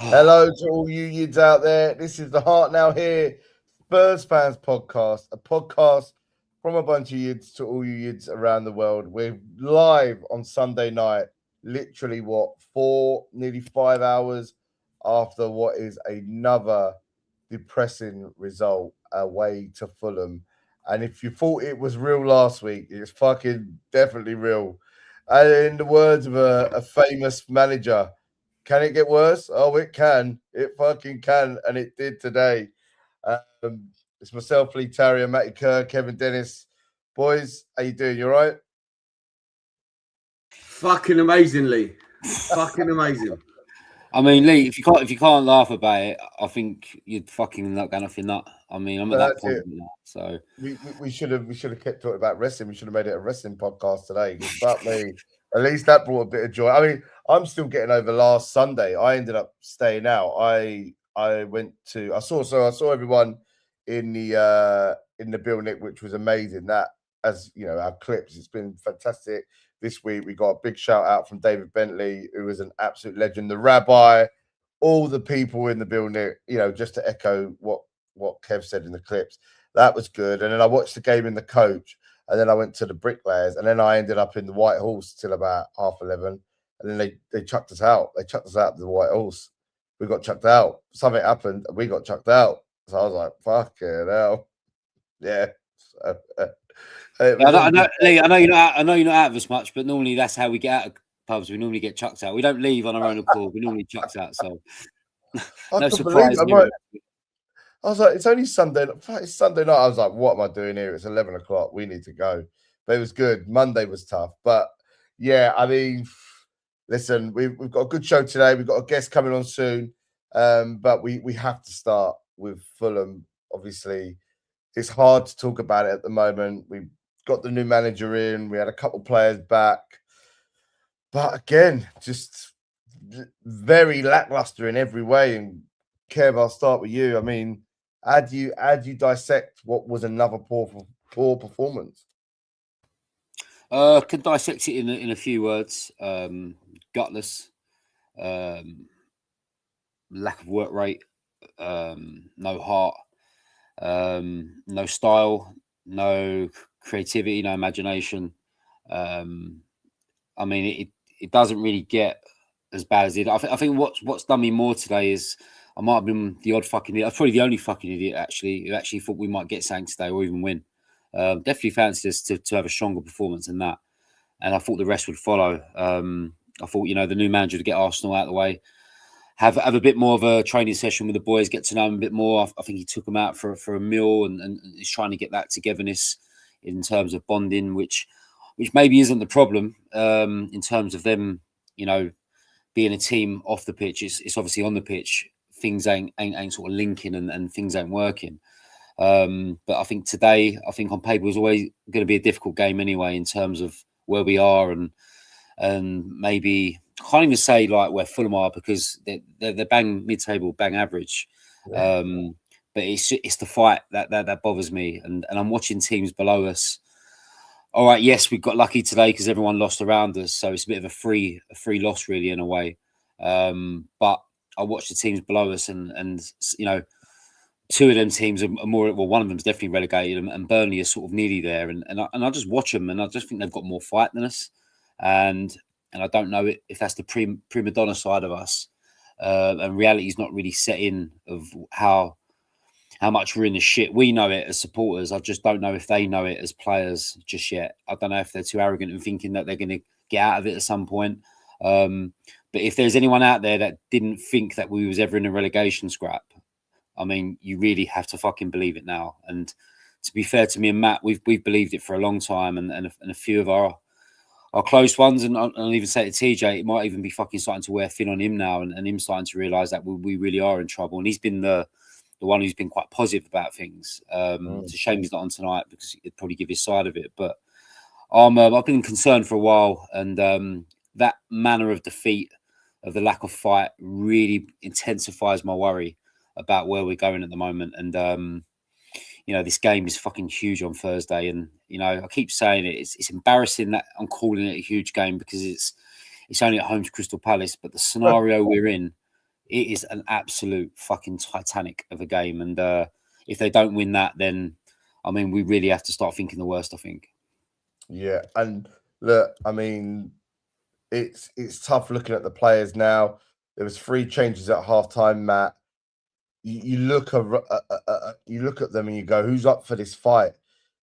Hello to all you yids out there. This is the Heart Now Here Spurs Fans Podcast, a podcast from a bunch of yids to all you yids around the world. We're live on Sunday night, literally nearly 5 hours after what is another depressing result away to Fulham. And if you thought it was real last week, it's fucking definitely real. And in the words of a famous manager, can it get worse? Oh, it can. It fucking can, and it did today. It's myself, Lee Tarrier, Matty Kerr, Kevin Dennis. Boys, how you doing? You all right? Fucking amazingly. Fucking amazing. I mean, Lee, if you can't laugh about it, I think you'd fucking not going off your nut. I mean, I'm at that point now, so we should have kept talking about wrestling. We should have made it a wrestling podcast today. But me, at least that brought a bit of joy. I mean, I'm still getting over last Sunday. I ended up staying out. I saw everyone in the building, which was amazing. That, as you know, our clips, it's been fantastic. This week we got a big shout out from David Bentley, who was an absolute legend, the rabbi, all the people in the building, you know, just to echo what Kev said in the clips. That was good. And then I watched the game in the coach, and then I went to the bricklayers, and then I ended up in the White Horse till about 11:30. And then they chucked us out. They chucked us out to the White Horse. We got chucked out. Something happened, and we got chucked out. So I was like, fucking hell. Yeah. I know, Lee. I know you're not out of as much, but normally that's how we get out of pubs. We normally get chucked out. We don't leave on our own accord. We normally chucked out. So no surprise. I was like, it's only Sunday. It's Sunday night. I was like, what am I doing here? It's 11 o'clock. We need to go. But it was good. Monday was tough. But yeah, I mean, listen, we've got a good show today. We've got a guest coming on soon. But we have to start with Fulham. Obviously, it's hard to talk about it at the moment. We've got the new manager in. We had a couple players back. But again, just very lackluster in every way. And Kev, I'll start with you. I mean, how do you dissect what was another poor performance? Can dissect it in a few words. Gutless, lack of work rate, no heart, no style, no creativity, no imagination. I mean, it doesn't really get as bad as it. I think what's done me more today is I might have been the odd fucking idiot. I was probably the only fucking idiot who actually thought we might get something today or even win. Definitely fancied us to have a stronger performance than that, and I thought the rest would follow. I thought, you know, the new manager to get Arsenal out of the way, have a bit more of a training session with the boys, get to know them a bit more. I think he took them out for a meal and he's trying to get that togetherness in terms of bonding, which maybe isn't the problem in terms of them, you know, being a team off the pitch. It's obviously on the pitch, things ain't sort of linking and things ain't working. But I think today, on paper, was always going to be a difficult game anyway in terms of where we are and maybe I can't even say like where Fulham are because they're bang mid-table, bang average. Yeah. But it's the fight that bothers me, and I'm watching teams below us. All right, yes, we got lucky today because everyone lost around us, so it's a bit of a free loss really in a way. But I watch the teams below us, and you know, two of them teams are more. Well, one of them is definitely relegated, and Burnley is sort of nearly there. And I just watch them, and I just think they've got more fight than us. And I don't know if that's the prima donna side of us, and reality is not really set in of how much we're in the shit. We know it as supporters. I just don't know if they know it as players just yet. I don't know if they're too arrogant and thinking that they're going to get out of it at some point. But if there's anyone out there that didn't think that we was ever in a relegation scrap, I mean, you really have to fucking believe it now. And to be fair to me and Matt, we've believed it for a long time, and a few of our close ones, and I'll even say to TJ, it might even be fucking starting to wear thin on him now, and him starting to realise that we really are in trouble. And he's been the one who's been quite positive about things. It's a shame he's not on tonight because he'd probably give his side of it. But I've been concerned for a while, and that manner of defeat, of the lack of fight, really intensifies my worry about where we're going at the moment. And you know, this game is fucking huge on Thursday, and you know, I keep saying it. It's embarrassing that I'm calling it a huge game because it's only at home to Crystal Palace, but the scenario we're in it is an absolute fucking Titanic of a game. And if they don't win that, then I mean, we really have to start thinking the worst, I think. Yeah, and look, I mean, it's tough looking at the players now. There was 3 changes at halftime, Matt. You look at them and you go, who's up for this fight?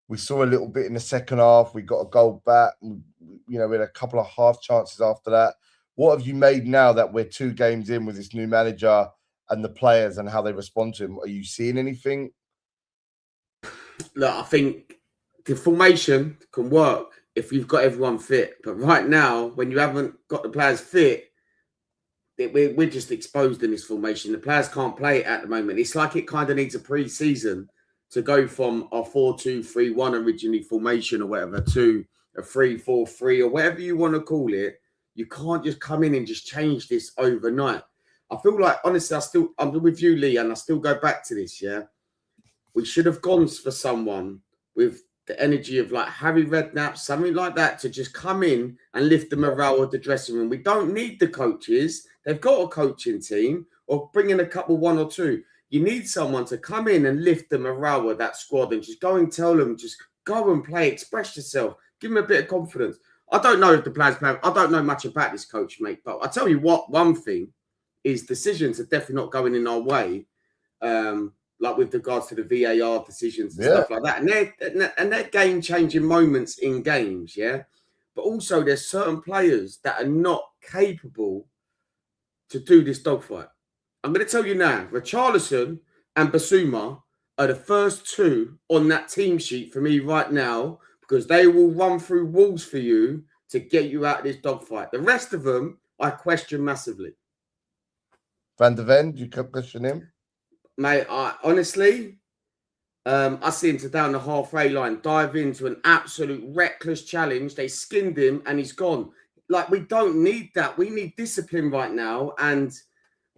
We saw a little bit in the second half. We got a goal back. We had a couple of half chances after that. What have you made now that we're 2 games in with this new manager and the players and how they respond to him? Are you seeing anything? Look, I think the formation can work if you've got everyone fit. But right now, when you haven't got the players fit, we're just exposed in this formation. The players can't play it at the moment. It's like it kind of needs a pre-season to go from a 4-2-3-1 originally formation or whatever to a 3-4-3 or whatever you want to call it. You can't just come in and just change this overnight. I feel like, honestly, I'm with you, Lee, and I still go back to this, yeah? We should have gone for someone with the energy of like Harry Redknapp, something like that, to just come in and lift the morale of the dressing room. We don't need the coaches. They've got a coaching team, or bring in a couple, 1 or 2. You need someone to come in and lift the morale of that squad and just go and tell them, just go and play, express yourself, give them a bit of confidence. I don't know if the players play. I don't know much about this coach, mate, but I tell you what, one thing is decisions are definitely not going in our way. Like with regards to the VAR decisions and stuff like that. And they're game-changing moments in games, yeah? But also there's certain players that are not capable to do this dogfight. I'm going to tell you now, Richarlison and Basuma are the first 2 on that team sheet for me right now, because they will run through walls for you to get you out of this dogfight. The rest of them, I question massively. Van de Ven, do you question him? Mate, honestly, I see him to down the halfway line, dive into an absolute reckless challenge. They skinned him and he's gone. Like, we don't need that. We need discipline right now. And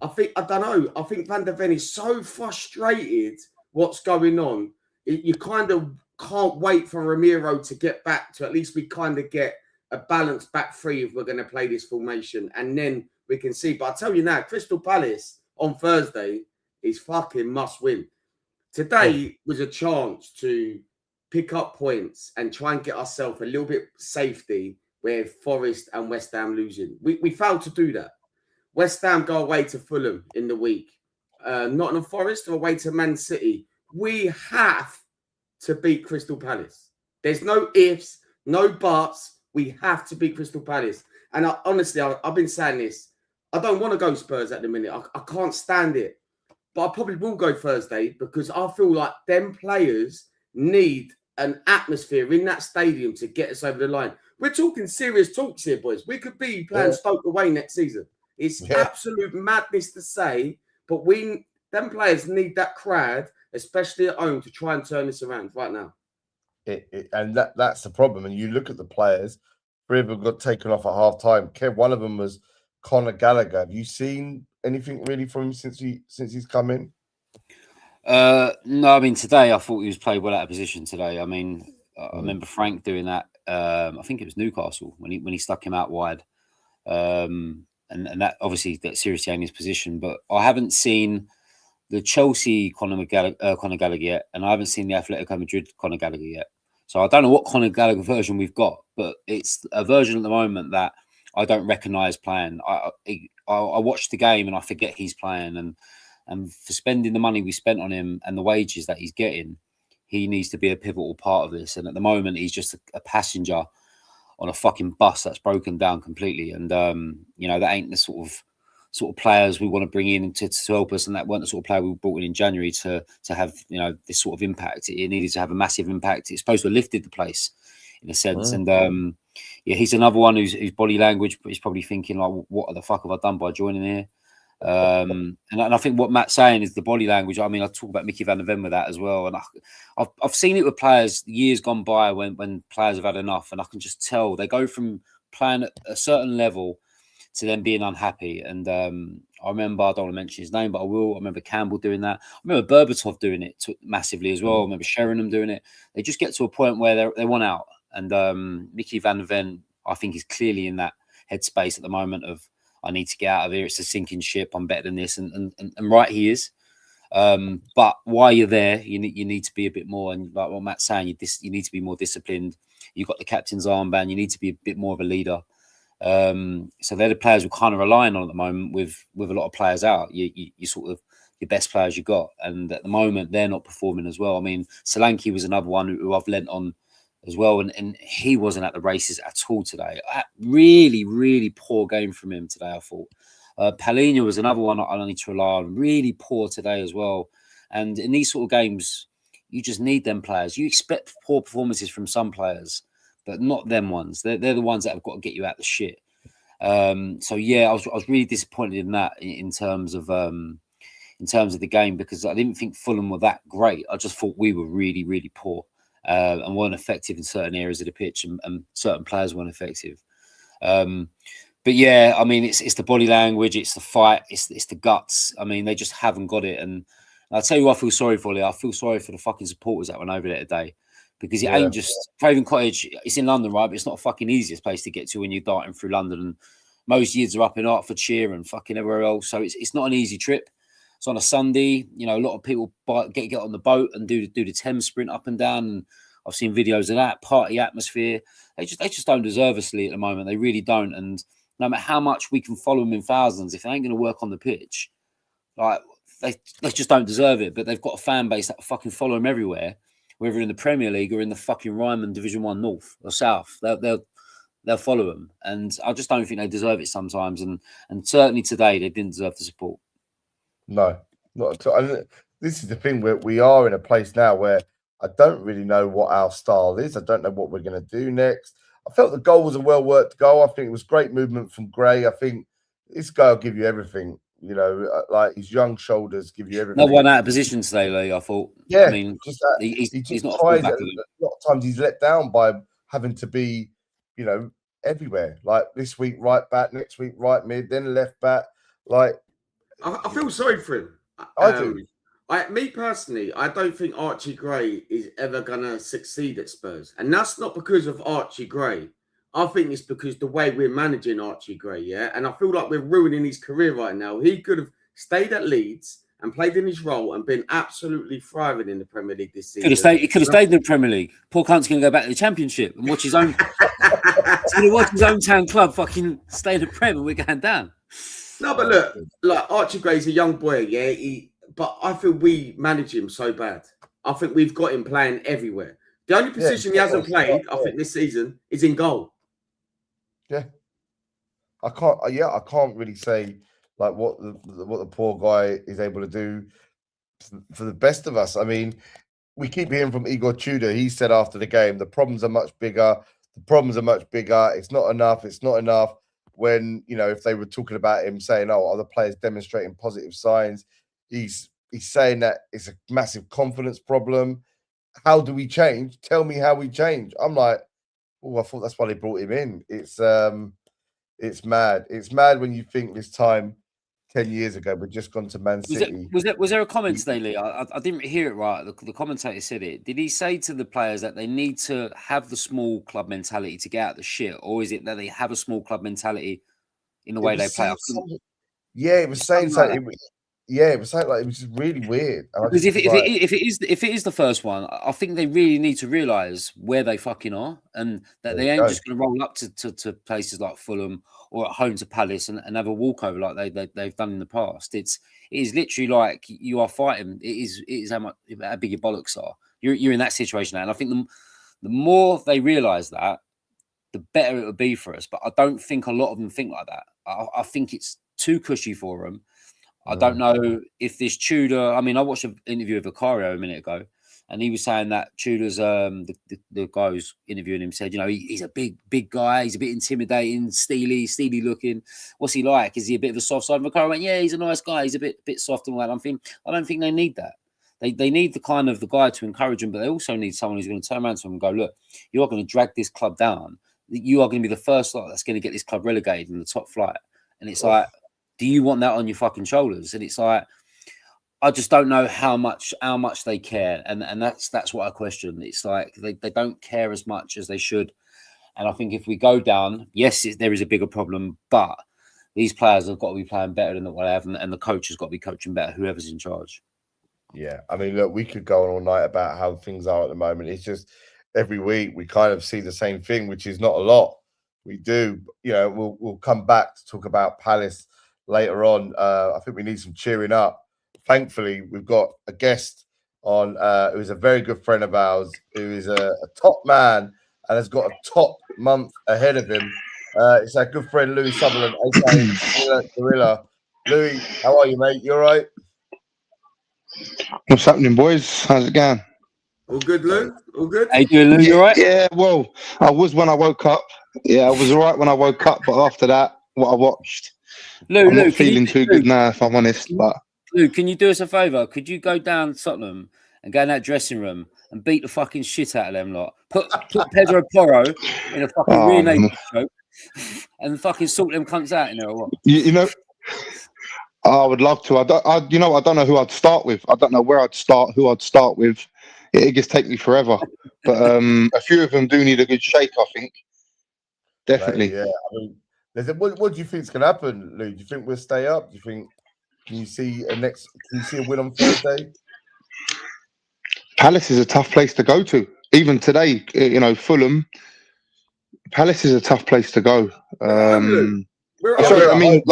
I think Van de Ven is so frustrated what's going on. You kind of can't wait for Ramiro to get back to, at least we kind of get a balanced back 3 if we're going to play this formation. And then we can see. But I tell you now, Crystal Palace on Thursday is fucking must win. Today was a chance to pick up points and try and get ourselves a little bit safety where Forest and West Ham losing. We failed to do that. West Ham go away to Fulham in the week. Nottingham Forest are away to Man City. We have to beat Crystal Palace. There's no ifs, no buts. We have to beat Crystal Palace. And honestly, I've been saying this. I don't want to go Spurs at the minute. I can't stand it. But I probably will go Thursday because I feel like them players need an atmosphere in that stadium to get us over the line. We're talking serious talks here, boys. We could be playing Stoke away next season. It's absolute madness to say, but them players need that crowd, especially at home, to try and turn this around right now. And that's the problem. And you look at the players, 3 of them got taken off at half time. Kev, one of them was Conor Gallagher. Have you seen anything really from him since he's come in? No, I mean, today I thought he was played well out of position today. I mean, I remember Frank doing that. I think it was Newcastle when he stuck him out wide. And that obviously that seriously in his position. But I haven't seen the Chelsea Conor Gallagher yet, and I haven't seen the Atletico Madrid Conor Gallagher yet. So I don't know what Conor Gallagher version we've got, but it's a version at the moment that I don't recognise playing. I watch the game and I forget he's playing, and for spending the money we spent on him and the wages that he's getting, he needs to be a pivotal part of this. And at the moment, he's just a passenger on a fucking bus that's broken down completely. And that ain't the sort of players we want to bring in to help us. And that weren't the sort of player we brought in January to have this sort of impact. It needed to have a massive impact. It's supposed to have lifted the place in a sense. And he's another one whose body language is probably thinking like, what the fuck have I done by joining here? And I think what Matt's saying is the body language. I mean, I talk about Mickey Van de Ven with that as well, and I've seen it with players years gone by when players have had enough, and I can just tell they go from playing at a certain level to then being unhappy. And I remember, I don't want to mention his name, but I will. I remember Campbell doing that. I remember Berbatov doing it massively as well. I remember Sheringham doing it. They just get to a point where they want out. And Mickey Van de Ven, I think, is clearly in that headspace at the moment of I need to get out of here. It's a sinking ship. I'm better than this. And right, he is. But while you're there, you need to be a bit more. And like what Matt's saying, you need to be more disciplined. You've got the captain's armband. You need to be a bit more of a leader. So they're the players we're kind of relying on at the moment with a lot of players out. You sort of your best players you got. And at the moment, they're not performing as well. I mean, Solanke was another one who I've lent on as well. And he wasn't at the races at all today. Really, really poor game from him today, I thought. Palhinha was another one I need to rely on. Really poor today as well. And in these sort of games, you just need them players. You expect poor performances from some players, but not them ones. They're the ones that have got to get you out the shit. So yeah, I was really disappointed in that in terms of the game, because I didn't think Fulham were that great. I just thought we were really, really poor and weren't effective in certain areas of the pitch, and certain players weren't effective. But yeah, I mean, it's the body language, it's the fight, it's the guts. I mean, they just haven't got it. And I'll tell you what I feel sorry for, Lee. I feel sorry for the fucking supporters that went over there today, because it ain't just Craven Cottage. It's in London, right? But it's not the fucking easiest place to get to when you're darting through London. And most yids are up in Hertfordshire and fucking everywhere else. So it's not an easy trip. It's on a Sunday. You know, a lot of people get on the boat and do the Thames sprint up and down. And I've seen videos of that party atmosphere. They just don't deserve us, Lee, at the moment. They really don't. And no matter how much we can follow them in thousands, if they ain't going to work on the pitch, like they just don't deserve it. But they've got a fan base that fucking follow them everywhere, whether in the Premier League or in the fucking Ryman Division 1 North or South. They'll follow them. And I just don't think they deserve it sometimes. And certainly today, they didn't deserve the support. No, not at all. And this is the thing, where we are in a place now where I don't really know what our style is. I don't know what we're going to do next. I felt the goal was a well-worked goal. I think it was great movement from Gray. I think this guy will give you everything. You know, like his young shoulders give you everything. Not one out of position today, Lee, I thought. Yeah, I mean, just he's not tries. a A lot of times he's let down by having to be, you know, everywhere. Like this week, right back, next week, right mid, then left back. Like, I feel sorry for him. I do. Me personally, I don't think Archie Gray is ever going to succeed at Spurs. And that's not because of Archie Gray. I think it's because the way we're managing Archie Gray, yeah? And I feel like we're ruining his career right now. He could have stayed at Leeds and played in his role and been absolutely thriving in the Premier League this season. He could have stayed in the Premier League. Poor cunt's going to go back to the Championship and watch his own... He's going to watch his own town club fucking stay in the Prem, and we're going down. No, but look, like Archie Gray's a young boy, yeah? But I feel we manage him so bad. I think we've got him playing everywhere. The only position he hasn't played, I think, this season is in goal. Yeah, I can't really say like what the poor guy is able to do for the best of us. I mean, we keep hearing from Igor Tudor. He said after the game, the problems are much bigger. It's not enough. It's not enough. When, you know, if they were talking about him saying, "Oh, are the players demonstrating positive signs?" He's saying that it's a massive confidence problem. How do we change? Tell me how we change. I'm like, oh, I thought that's why they brought him in. It's mad. It's mad when you think this time 10 years ago we'd just gone to Man City. Was there a comment today, Lee? I didn't hear it right. The commentator said it. Did he say to the players that they need to have the small club mentality to get out the shit, or is it that they have a small club mentality in the way they play? Yeah, it was saying something. Yeah, it was like it was just really weird. Because if it is the first one, I think they really need to realise where they fucking are, and that they ain't just going to roll up to places like Fulham or at home to Palace and have a walkover like they've done in the past. It is literally like you are fighting. It is how big your bollocks are. You're in that situation now, and I think the more they realise that, the better it would be for us. But I don't think a lot of them think like that. I think it's too cushy for them. I don't know if this Tudor. I mean, I watched an interview with Vicario a minute ago, and he was saying that Tudor's the guy who's interviewing him said, you know, he's a big guy. He's a bit intimidating, steely looking. What's he like? Is he a bit of a soft side? And Vicario went, yeah, he's a nice guy. He's a bit soft and all that. I don't think they need that. They need the kind of the guy to encourage them, but they also need someone who's going to turn around to them and go, look, you are going to drag this club down. You are going to be the first lot that's going to get this club relegated in the top flight. And it's like, do you want that on your fucking shoulders? And it's like, I just don't know how much they care, and that's what I question. It's like they don't care as much as they should, and I think if we go down, yes, there is a bigger problem, but these players have got to be playing better than what they have, and the coach has got to be coaching better, whoever's in charge. Yeah, I mean, look, we could go on all night about how things are at the moment. It's just every week we kind of see the same thing, which is not a lot. We do, we'll come back to talk about Palace later on. I think we need some cheering up. Thankfully, we've got a guest on who is a very good friend of ours, who is a top man and has got a top month ahead of him. It's our good friend Louis Sutherland, aka Gorilla. Louis, how are you, mate? You all right? What's happening, boys? How's it going? All good, Lou? All good? How you doing, Lou? You all right? Yeah, well, I was when I woke up. Yeah, I was all right when I woke up, but after that, what I watched, I'm not feeling too good now, if I'm honest. But Lou, can you do us a favour? Could you go down to Tottenham and go in that dressing room and beat the fucking shit out of them lot? Put Pedro Porro in a fucking reenacted choke and fucking sort them cunts out in there or what? You know, I would love to. I don't know who I'd start with. I don't know where I'd start, who I'd start with. It just take me forever. But a few of them do need a good shake, I think. Definitely. Mate, yeah. I mean, what do you think is going to happen, Lou? Do you think we'll stay up? Do you think can you see a win on Thursday? Palace is a tough place to go to. Even today, Fulham. Palace is a tough place to go. I'm saying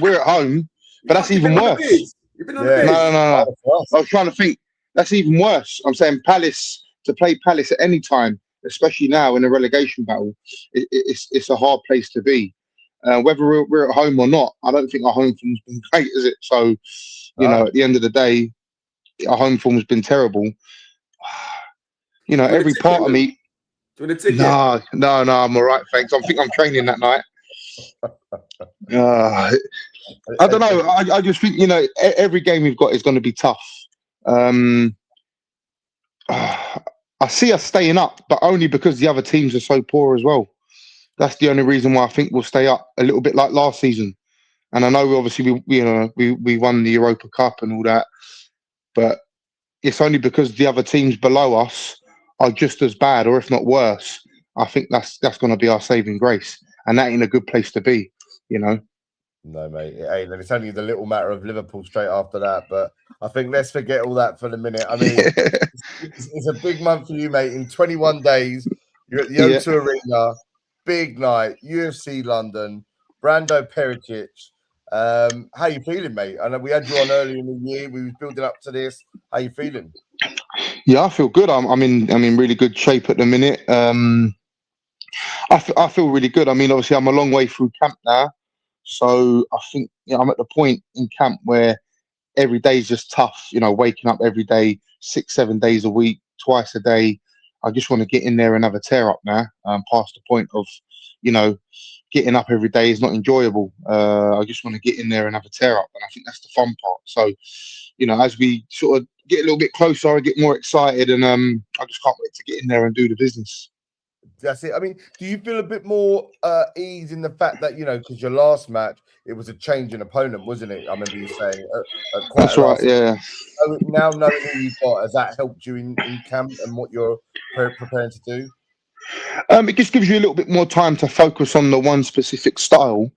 we're at home, but that's even worse. No. I was trying to think. That's even worse. I'm saying to play Palace at any time, especially now in a relegation battle, it's a hard place to be. Whether we're at home or not, I don't think our home form's been great, is it? So, at the end of the day, our home form's been terrible. Every part of me. Do you want a ticket? No, I'm all right, thanks. I think I'm training that night. I don't know. I just think, every game we've got is going to be tough. I see us staying up, but only because the other teams are so poor as well. That's the only reason why I think we'll stay up, a little bit like last season. And I know we won the Europa Cup and all that, but it's only because the other teams below us are just as bad, or if not worse. I think that's going to be our saving grace, and that ain't a good place to be, No, mate, it ain't. And it's only the little matter of Liverpool straight after that. But I think let's forget all that for the minute. I mean, it's a big month for you, mate. In 21 days, you're at the O2 Arena, big night, UFC London, Brando Pericic. How you feeling, mate? I know we had you on earlier in the year. We was building up to this. How you feeling? Yeah, I feel good. I'm in really good shape at the minute. I feel really good. I mean, obviously, I'm a long way through camp now, so I think I'm at the point in camp where every day is just tough. Waking up every day, 6-7 days a week, twice a day. I just want to get in there and have a tear up now. Past the point of, getting up every day is not enjoyable. I just want to get in there and have a tear up, and I think that's the fun part. So, as we sort of get a little bit closer, I get more excited, and I just can't wait to get in there and do the business. That's it. I mean, do you feel a bit more ease in the fact that, because your last match, it was a change in opponent, wasn't it? I remember you saying that's right, yeah. So now knowing who you've got, has that helped you in camp and what you're preparing to do? It just gives you a little bit more time to focus on the one specific style.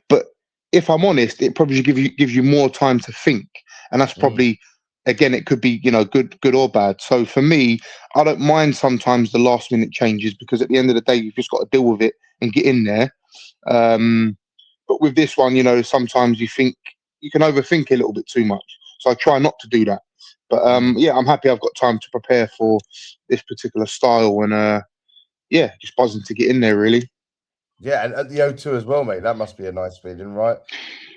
But if I'm honest, it probably gives you more time to think. And that's probably, again, it could be, good or bad. So for me, I don't mind sometimes the last minute changes, because at the end of the day, you've just got to deal with it and get in there. But with this one, sometimes you can overthink a little bit too much. So I try not to do that. But I'm happy I've got time to prepare for this particular style, and just buzzing to get in there, really. Yeah, and at the O2 as well, mate. That must be a nice feeling, right?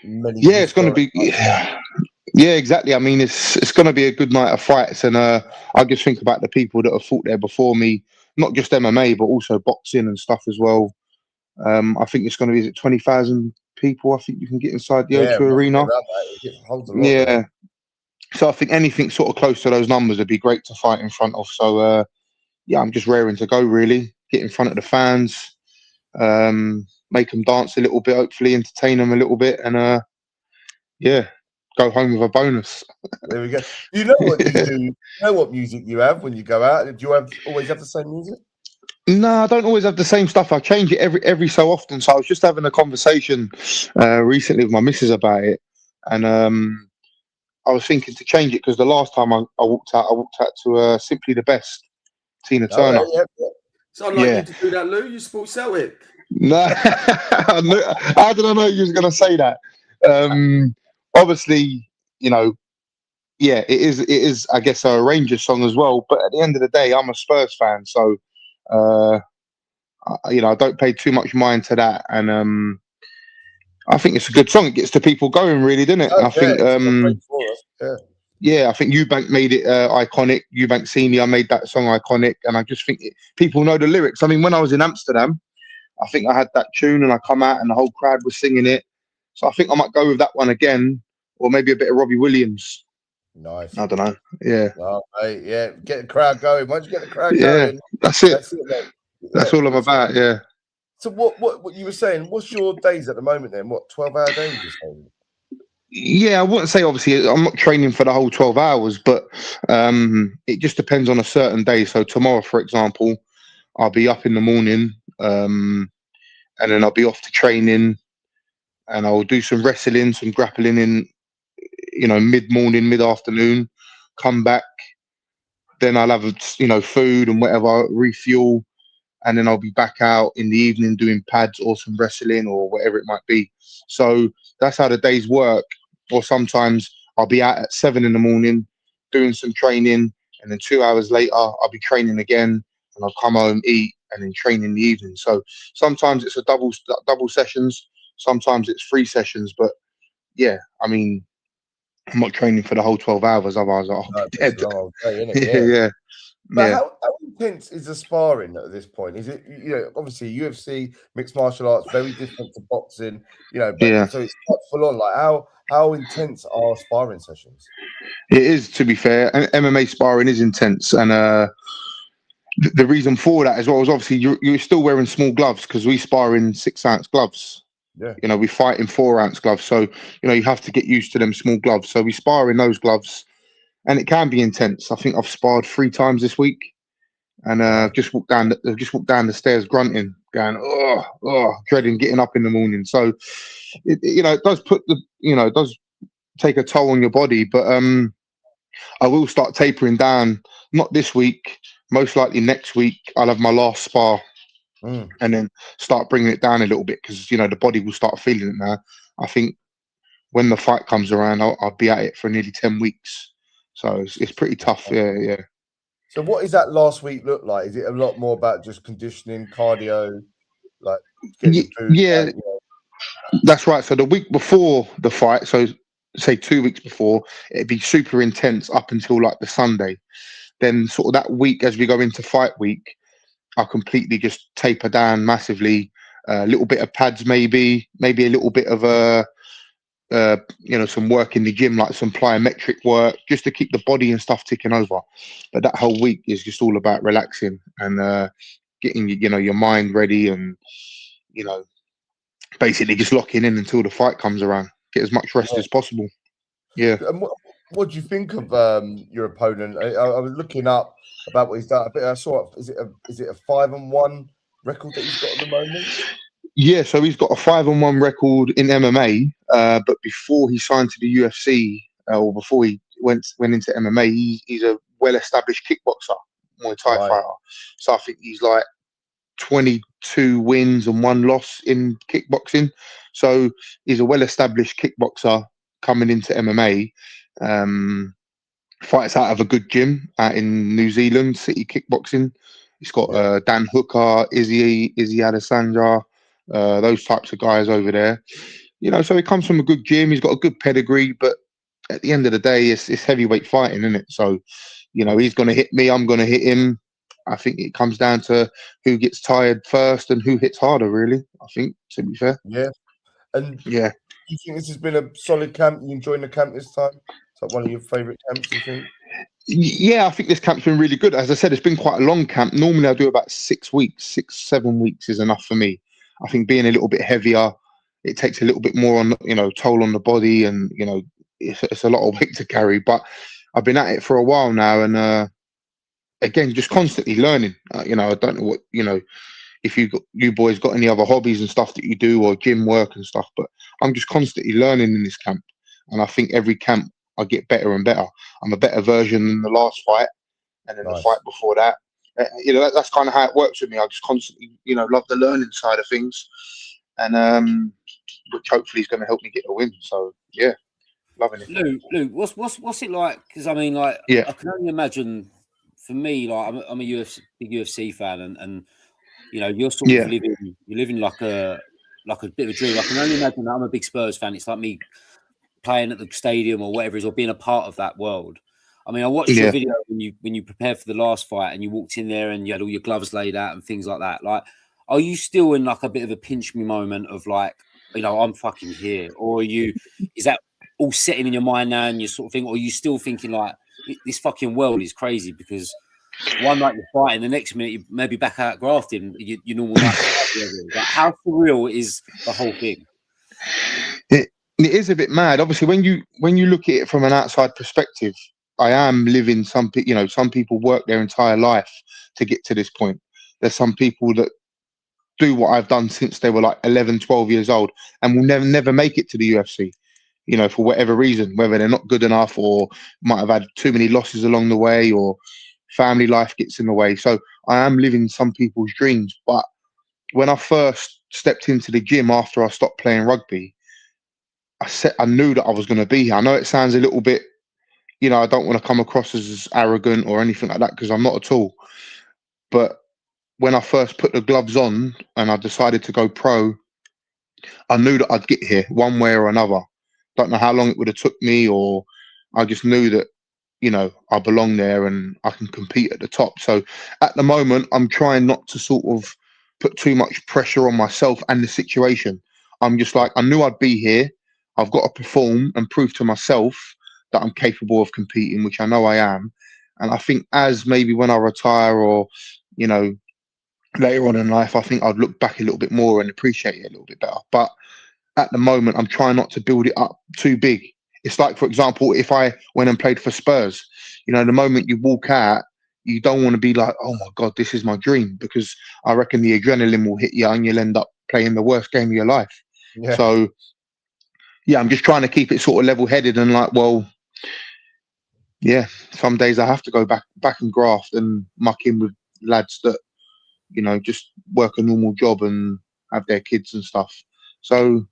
It's going to be. Yeah, exactly. I mean, it's going to be a good night of fights, and I just think about the people that have fought there before me, not just MMA, but also boxing and stuff as well. I think it's going to be 20,000 people. I think you can get inside the O2 Arena. Yeah. So I think anything sort of close to those numbers would be great to fight in front of. So I'm just raring to go, really. Get in front of the fans, make them dance a little bit, hopefully entertain them a little bit, and go home with a bonus. There we go. You know what you do? You know what music you have when you go out? Do you always have the same music? No, I don't always have the same stuff. I change it every so often. So I was just having a conversation recently with my missus about it, and I was thinking to change it because the last time I walked out to Simply the Best, Tina Oh, Turner. yeah. So unlike Yeah. you to do that, Lou, you support Celtic. No, how did I know you was going to say that? Obviously, you know, yeah, it is. I guess a Rangers song as well. But at the end of the day, I'm a Spurs fan, so I don't pay too much mind to that. And I think it's a good song. It gets the people going, really, doesn't it? Oh, I yeah, think, it's a great for us. Yeah. yeah, I think Eubank made it iconic. Eubank Senior made that song iconic, and I just think people know the lyrics. I mean, when I was in Amsterdam, I think I had that tune, and I come out, and the whole crowd was singing it. So I think I might go with that one again, or maybe a bit of Robbie Williams. Nice. I don't know. Yeah, Oh, mate, yeah, get the crowd going. Once you get the crowd yeah, going, that's it. that's it, mate. That's all I'm about. Yeah. So what you were saying? What's your days at the moment then? What 12-hour days you're saying? Yeah, I wouldn't say obviously I'm not training for the whole 12 hours, but it just depends on a certain day. So tomorrow, for example, I'll be up in the morning, and then I'll be off to training, and I'll do some wrestling, some grappling in, mid-morning, mid-afternoon, come back, then I'll have, food and whatever, refuel, and then I'll be back out in the evening doing pads or some wrestling or whatever it might be. So that's how the days work. Or sometimes I'll be out at 7 in the morning doing some training, and then 2 hours later I'll be training again, and I'll come home, eat, and then train in the evening. So sometimes it's a double sessions, sometimes it's 3 sessions. But yeah, I mean, I'm not training for the whole 12 hours, otherwise I'll No, be it's dead. a long old day, isn't it? Yeah, Yeah. yeah, But yeah. how intense is the sparring at this point? Is it, obviously UFC, mixed martial arts, very different to boxing, but Yeah. so it's quite full on. Like how intense are sparring sessions? It is, to be fair, and MMA sparring is intense, and the reason for that as well is obviously you're still wearing small gloves because we spar in 6-ounce gloves. Yeah. We fight in 4-ounce gloves, so you have to get used to them small gloves. So we spar in those gloves, and it can be intense. I think I've sparred 3 times this week, and Wow. just walked down the stairs grunting, going dreading getting up in the morning. So it does put it does take a toll on your body, but I will start tapering down. Not this week. Most likely next week, I'll have my last spar, and then start bringing it down a little bit because the body will start feeling it now. I think when the fight comes around, I'll be at it for nearly 10 weeks. So it's pretty tough. Yeah. So what does that last week look like? Is it a lot more about just conditioning, cardio, like getting food? Yeah, that's right. So the week before the fight, so say 2 weeks before, it'd be super intense up until like the Sunday. Then sort of that week as we go into fight week, I'll completely just taper down massively. A little bit of pads, maybe a little bit of some work in the gym, like some plyometric work, just to keep the body and stuff ticking over. But that whole week is just all about relaxing and getting your mind ready, and basically just locking in until the fight comes around. Get as much rest as possible. Yeah. And what do you think of your opponent? I was looking up about what he's done. I saw. Is it a 5-1 record that he's got at the moment? Yeah, so he's got a 5-1 record in MMA, but before he signed to the UFC, or before he went into MMA, he's a well-established kickboxer, Muay Thai Right. fighter. So I think he's like 22 wins and 1 loss in kickboxing. So he's a well-established kickboxer coming into MMA. Fights out of a good gym out in New Zealand, City Kickboxing. He's got Dan Hooker, Izzy Adesanya, those types of guys over there. So he comes from a good gym. He's got a good pedigree, but at the end of the day, it's heavyweight fighting, isn't it? So, he's going to hit me. I'm going to hit him. I think it comes down to who gets tired first and who hits harder, really, I think, to be fair. Yeah. And yeah, you think this has been a solid camp? You enjoying the camp this time? Is that one of your favourite camps, you think? Yeah, I think this camp's been really good. As I said, it's been quite a long camp. Normally I do about 6 weeks. 6-7 weeks is enough for me. I think being a little bit heavier, it takes a little bit more on, toll on the body, and, it's a lot of weight to carry. But I've been at it for a while now, and again, just constantly learning. You know, I don't know what, you know, if you boys got any other hobbies and stuff that you do, or gym work and stuff, but I'm just constantly learning in this camp, and I think every camp I get better and better. I'm a better version than the last fight, and then the fight before that. You know, that's kind of how it works with me. I just constantly, you know, love the learning side of things, and which hopefully is going to help me get a win. So yeah, loving it. Lou, what's it like? Because I mean, like, Yeah. I can only imagine. For me, like, I'm a big UFC fan, and you know, you're sort of living like a bit of a dream. I can only imagine that I'm a big Spurs fan. It's like me playing at the stadium or whatever it is, or being a part of that world. I mean, I watched your video when you prepared for the last fight, and you walked in there and you had all your gloves laid out and things like that. Like, are you still in like a bit of a pinch me moment of like, you know, I'm fucking here, or is that all setting in your mind now, and you sort of think, or are you still thinking like, this fucking world is crazy because one night you're fighting, the next minute you maybe back out grafting your normal night. Like, how surreal is the whole thing? It is a bit mad. Obviously, when you look at it from an outside perspective, I am living some people work their entire life to get to this point. There's some people that do what I've done since they were like 11, 12 years old and will never make it to the UFC, you know, for whatever reason, whether they're not good enough or might have had too many losses along the way or family life gets in the way. So I am living some people's dreams. But when I first stepped into the gym after I stopped playing rugby, I knew that I was going to be here. I know it sounds a little bit, you know, I don't want to come across as arrogant or anything like that because I'm not at all. But when I first put the gloves on and I decided to go pro, I knew that I'd get here one way or another. Don't know how long it would have took me, or I just knew that, you know, I belong there and I can compete at the top. So at the moment, I'm trying not to sort of put too much pressure on myself and the situation. I'm just like, I knew I'd be here. I've got to perform and prove to myself that I'm capable of competing, which I know I am. And I think as maybe when I retire or, you know, later on in life, I think I'd look back a little bit more and appreciate it a little bit better. But at the moment, I'm trying not to build it up too big. It's like, for example, if I went and played for Spurs, you know, the moment you walk out, you don't want to be like, oh my God, this is my dream, because I reckon the adrenaline will hit you and you'll end up playing the worst game of your life. Yeah. So, yeah, I'm just trying to keep it sort of level headed and like, well, yeah, some days I have to go back and graft and muck in with lads that, you know, just work a normal job and have their kids and stuff. So,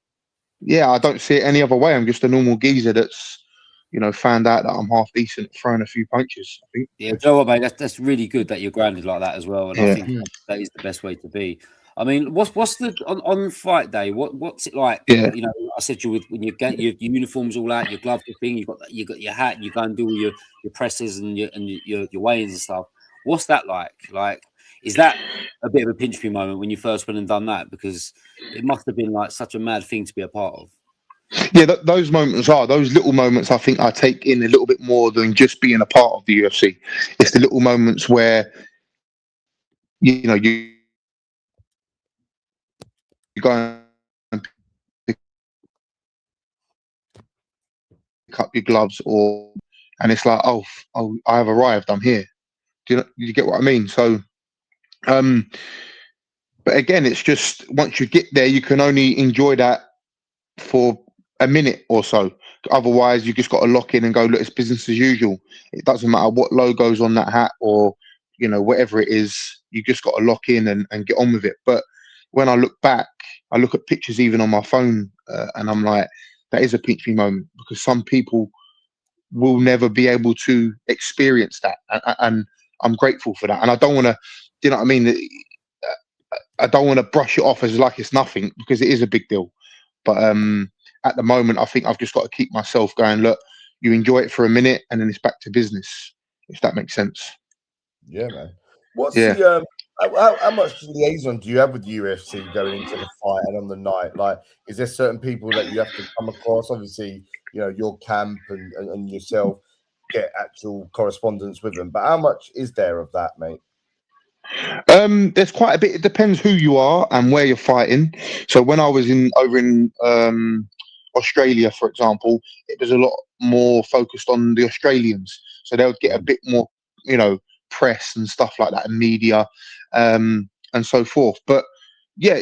yeah, I don't see it any other way. I'm just a normal geezer that's, you know, found out that I'm half decent at throwing a few punches, I think. Yeah, Joe, you know, mate, that's really good that you're grounded like that as well, and I think that is the best way to be. I mean, what's the on fight day? What's it like? Yeah. You know, I said when you get your uniforms all out, your gloves, your thing, you got your hat, and you go and do all your presses and your weigh-ins and stuff. What's that like? Like, is that a bit of a pinch me moment when you first went and done that? Because it must have been like such a mad thing to be a part of. Yeah, those moments those little moments. I think I take in a little bit more than just being a part of the UFC. It's the little moments where, you know, you go and pick up your gloves, and it's like, oh, I have arrived. I'm here. Do you get what I mean? So, but again, it's just once you get there, you can only enjoy that for a minute or so. Otherwise, you just got to lock in and go, look, it's business as usual. It doesn't matter what logo's on that hat or, you know, whatever it is, you just got to lock in and get on with it. But when I look back, I look at pictures even on my phone and I'm like, that is a pinch me moment, because some people will never be able to experience that. And I'm grateful for that. And I don't want to, you know what I mean? I don't want to brush it off as like it's nothing, because it is a big deal. But at the moment, I think I've just got to keep myself going, look, you enjoy it for a minute and then it's back to business, if that makes sense. Yeah, man. What's the how much liaison do you have with the UFC going into the fight and on the night? Like, is there certain people that you have to come across? Obviously, you know, your camp and yourself get actual correspondence with them, but how much is there of that, mate? There's quite a bit. It depends who you are and where you're fighting. So when I was over in Australia, for example, it was a lot more focused on the Australians. So they would get a bit more, you know, press and stuff like that, and media, and so forth. But yeah,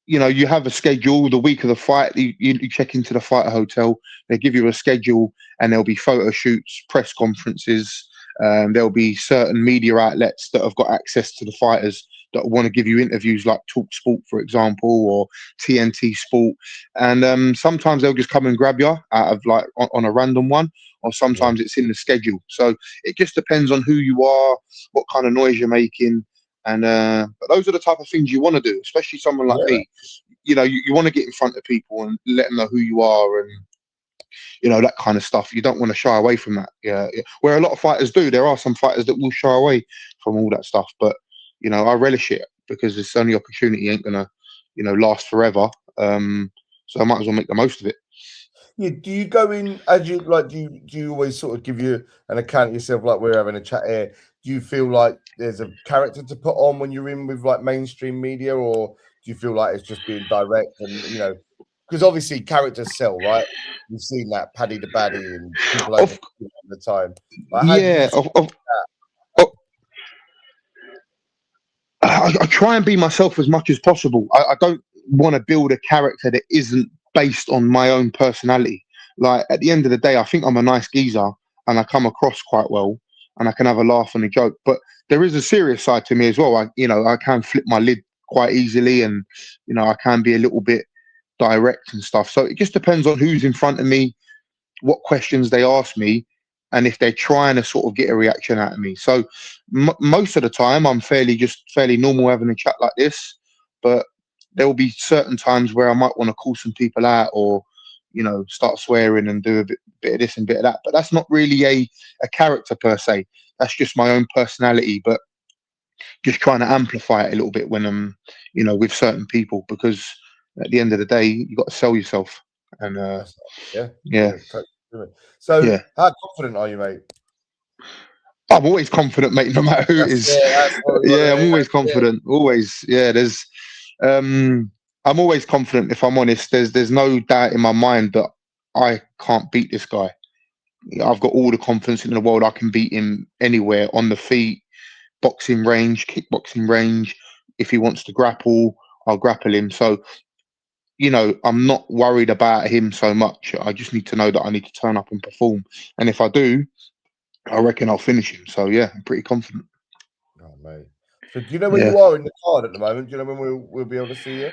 you know, you have a schedule. The week of the fight, you check into the fighter hotel. They give you a schedule, and there'll be photo shoots, press conferences. There'll be certain media outlets that have got access to the fighters that want to give you interviews, like Talk Sport, for example, or TNT Sport. And sometimes they'll just come and grab you out of like on a random one, or sometimes it's in the schedule. So it just depends on who you are, what kind of noise you're making. And but those are the type of things you want to do, especially someone like me. You know, you want to get in front of people and let them know who you are, and you know, that kind of stuff. You don't want to shy away from that. Yeah. Where a lot of fighters do. There are some fighters that will shy away from all that stuff, but you know, I relish it because it's only opportunity ain't gonna, you know, last forever. So I might as well make the most of it. Yeah, do you go in as you like? Do you always sort of give you an account of yourself, like we're having a chat here? Do you feel like there's a character to put on when you're in with like mainstream media, or do you feel like it's just being direct and you know? Because obviously characters sell, right? You've seen that Paddy the Baddy and people over the time. Like, how do you I try and be myself as much as possible. I don't want to build a character that isn't based on my own personality. Like at the end of the day, I think I'm a nice geezer and I come across quite well and I can have a laugh and a joke. But there is a serious side to me as well. I can flip my lid quite easily, and you know, I can be a little bit direct and stuff. So it just depends on who's in front of me, what questions they ask me, and if they're trying to sort of get a reaction out of me. So most of the time I'm fairly normal having a chat like this, but there will be certain times where I might want to call some people out, or you know, start swearing and do a bit of this and bit of that. But that's not really a character per se. That's just my own personality, but just trying to amplify it a little bit when I'm, you know, with certain people, because at the end of the day, you got to sell yourself. And yeah. So how confident are you, mate? I'm always confident, mate, no matter who it is. I'm always confident. Always. Yeah, I'm always confident. If I'm honest, there's no doubt in my mind that I can't beat this guy. I've got all the confidence in the world. I can beat him anywhere, on the feet, boxing range, kickboxing range. If he wants to grapple, I'll grapple him. So, you know, I'm not worried about him so much. I just need to know that I need to turn up and perform. And if I do, I reckon I'll finish him. So yeah, I'm pretty confident. Oh mate. So do you know where you are in the card at the moment? Do you know when we'll be able to see you?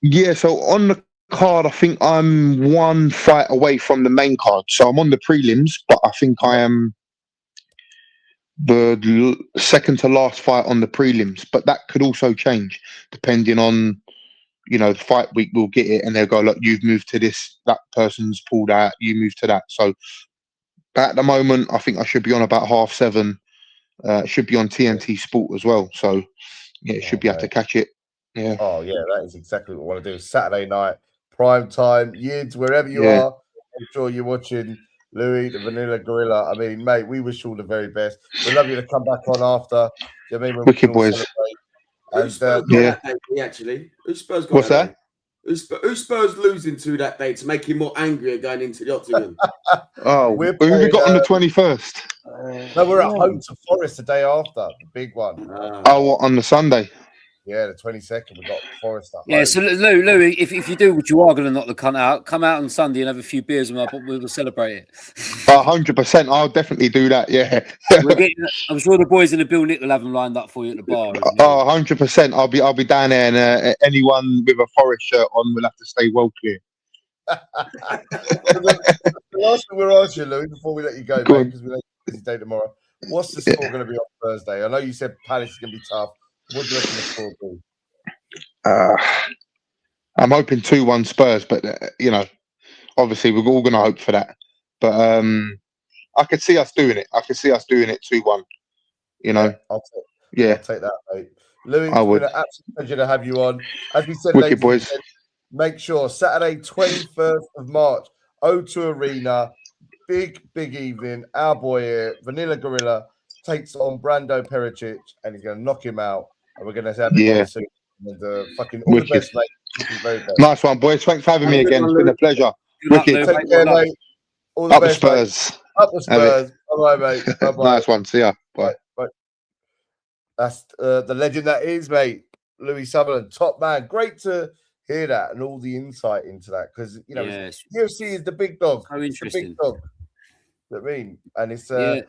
Yeah, so on the card, I think I'm one fight away from the main card. So I'm on the prelims, but I think I am the second to last fight on the prelims. But that could also change depending on, you know, the fight week. We'll get it and they'll go, look, you've moved to this, that person's pulled out, you moved to that. So at the moment, I think I should be on about 7:30. Should be on TNT Sport as well. So yeah, should be able to catch it. Yeah. Oh yeah, that is exactly what I want to do. Saturday night, prime time, Yids, wherever you are. I'm sure you're watching Louis, the Vanilla Gorilla. I mean, mate, we wish you all the very best. We'd love you to come back on after. Do you know what I mean? When Wicked boys. Celebrate. Who's Spurs got that day, actually? Who's Spurs got? What's that? Who's Spurs losing to that day to make him more angrier going into the octagon? Who we got on the 21st? No, we're at home to Forest the day after, the big one. On the Sunday. Yeah, the 22nd, we got Forest up. Yeah, so Louis, if you do what you are going to knock the cunt out, come out on Sunday and have a few beers and we'll celebrate it. 100%, I'll definitely do that. Yeah, I'm sure the boys in the Bill Nick will have them lined up for you at the bar. 100%. I'll be down there, and anyone with a Forest shirt on will have to stay well clear. The last thing we'll ask you, Louis, before we let you go, mate, because we have a busy day tomorrow. What's the score going to be on Thursday? I know you said Palace is going to be tough. What do you reckon the score will be? I'm hoping 2-1 Spurs, but you know, obviously we're all going to hope for that. But I could see us doing it. I could see us doing it 2-1. You know, I'll take that, mate. Louis, it's been an absolute pleasure to have you on. As we said, Wicked boys. Make sure Saturday, 21st of March, O2 Arena, big evening. Our boy here, Vanilla Gorilla, takes on Brando Pericic, and he's going to knock him out. And we're going to have him on soon. And fucking all the best, mate. Very best. Nice one, boys. Thanks for having me again. It's been a pleasure. Wicked. Take care, mate. All the Up best, the Spurs. Mate. Up the Spurs. Bye-bye, mate. Bye-bye. Nice one. See ya. Bye. Bye. That's the legend that is, mate. Louis Sutherland, top man. Great to hear that and all the insight into that because Yes, UFC is the big dog. so It's the big interesting. dog. You know what I mean, and it's Yeah,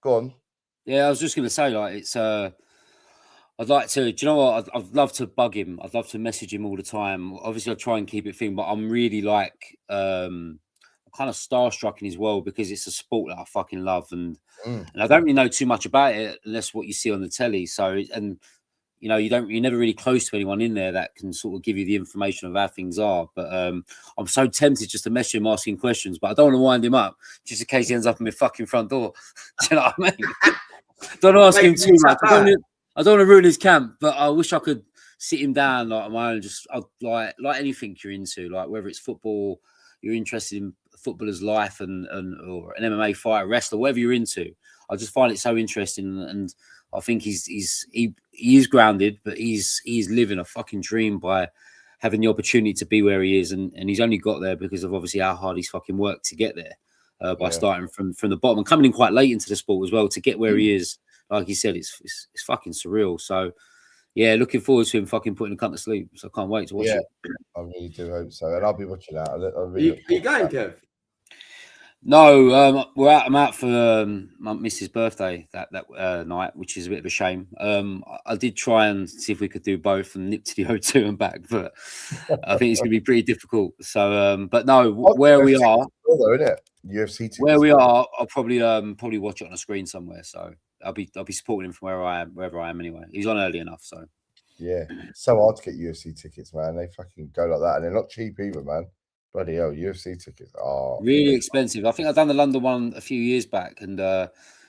go on. yeah. I was just going to say, like, it's I'd like to. Do you know what? I'd love to bug him. I'd love to message him all the time. Obviously, I try and keep it thin, but I'm really like kind of starstruck in his world because it's a sport that I fucking love, and I don't really know too much about it unless what you see on the telly. So, and you know, you're never really close to anyone in there that can sort of give you the information of how things are. But I'm so tempted just to message him asking questions, but I don't want to wind him up just in case he ends up in my fucking front door. Do you know what I mean? Don't ask him too much. I don't want to ruin his camp, but I wish I could sit him down like on my own. Just like anything you're into, like whether it's football, you're interested in a footballer's life, and or an MMA fighter, wrestler, whatever you're into. I just find it so interesting, and I think he is grounded, but he's living a fucking dream by having the opportunity to be where he is, and he's only got there because of obviously how hard he's fucking worked to get there by starting from the bottom and coming in quite late into the sport as well to get where he is. Like you said, it's fucking surreal. So yeah, looking forward to him fucking putting the cunt to sleep. So I can't wait to watch it. I really do hope so, and I'll be watching that. Are you going, Kev? No, I'm out for my missus' birthday that night, which is a bit of a shame. I did try and see if we could do both and nip to the O2 and back, but I think it's going to be pretty difficult. So, but no, where we are, though, isn't it? UFC tickets where we are, I'll probably watch it on a screen somewhere. So I'll be supporting him from wherever I am anyway. He's on early enough, so yeah. So hard to get UFC tickets, man. They fucking go like that, and they're not cheap either, man. Bloody hell, UFC tickets are really expensive. I think I've done the London one a few years back, and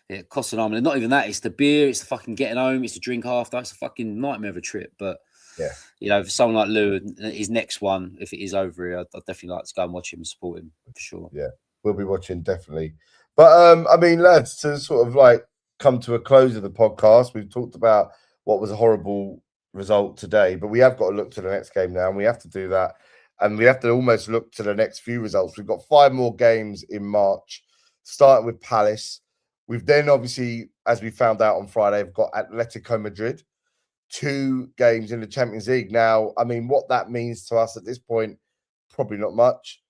it costs an arm. And not even that; it's the beer, it's the fucking getting home, it's the drink after. It's a fucking nightmare of a trip. But yeah, you know, for someone like Lou and his next one, if it is over here, I'd definitely like to go and watch him and support him for sure. Yeah, we'll be watching definitely. But I mean, lads, to sort of like come to a close of the podcast, we've talked about what was a horrible result today, but we have got to look to the next game now, and we have to do that. And we have to almost look to the next few results. We've got 5 more games in March, starting with Palace. We've then obviously, as we found out on Friday, we've got Atletico Madrid, 2 games in the Champions League. Now, I mean, what that means to us at this point, probably not much,